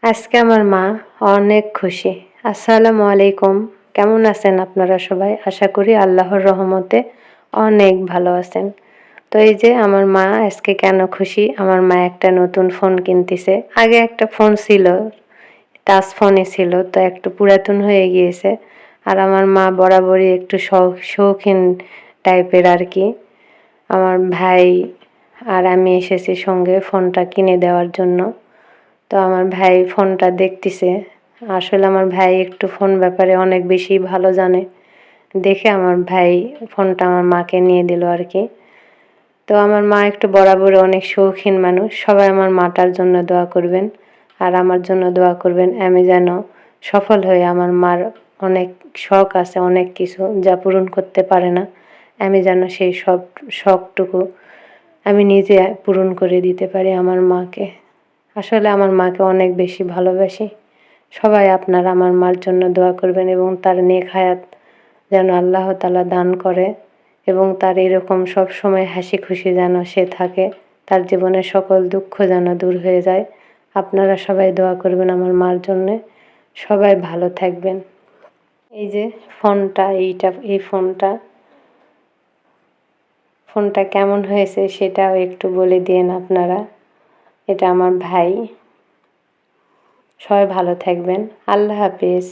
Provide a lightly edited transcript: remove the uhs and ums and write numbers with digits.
আজকে আমার মা অনেক খুশি। আসসালামু আলাইকুম। কেমন আছেন আপনারা সবাই? আশা করি আল্লাহর রহমতে অনেক ভালো আছেন। তো এই যে আমার মা আজকে কেন খুশি? আমার মা একটা নতুন ফোন কিনতেছে। আগে একটা ফোন ছিল, টাচ ফোনই ছিল, তো একটু পুরাতন হয়ে গিয়েছে। আর আমার মা বরাবরই একটু শৌখিন টাইপের আর কি। আমার ভাই আর আমি এসেছি সঙ্গে ফোনটা কিনে দেওয়ার জন্য। তো আমার ভাই ফোনটা দেখতেছে। আসলে আমার ভাই একটু ফোন ব্যাপারে অনেক বেশি ভালো জানে। দেখে আমার ভাই ফোনটা আমার মাকে নিয়ে দিল আর কি। তো আমার মা একটু বরাবর অনেক শৌখিন মানুষ। সবাই আমার মাটার জন্য দোয়া করবেন আর আমার জন্য দোয়া করবেন। আমি যেন সফল হয়ে আমার মার অনেক শখ আছে, অনেক কিছু যা পূরণ করতে পারে না। আমি যেন সেই সব শখটুকু আমি নিজে পূরণ করে দিতে পারি আমার মাকে। আসলে আমার মাকে অনেক বেশি ভালোবাসি। সবাই আপনারা আমার মার জন্য দোয়া করবেন এবং তার নেক হায়াত যেন আল্লাহ তাআলা দান করে এবং তার এরকম সব সময় হাসি খুশি যেন সে থাকে। তার জীবনের সকল দুঃখ যেন দূর হয়ে যায়। আপনারা সবাই দোয়া করবেন আমার মার জন্যে। সবাই ভালো থাকবেন। এই যে ফোনটা, এই ফোনটা কেমন হয়েছে সেটাও একটু বলে দিয়েন আপনারা। এটা আমার ভাই। সবাই ভালো থাকবেন। আল্লাহ হাফেজ।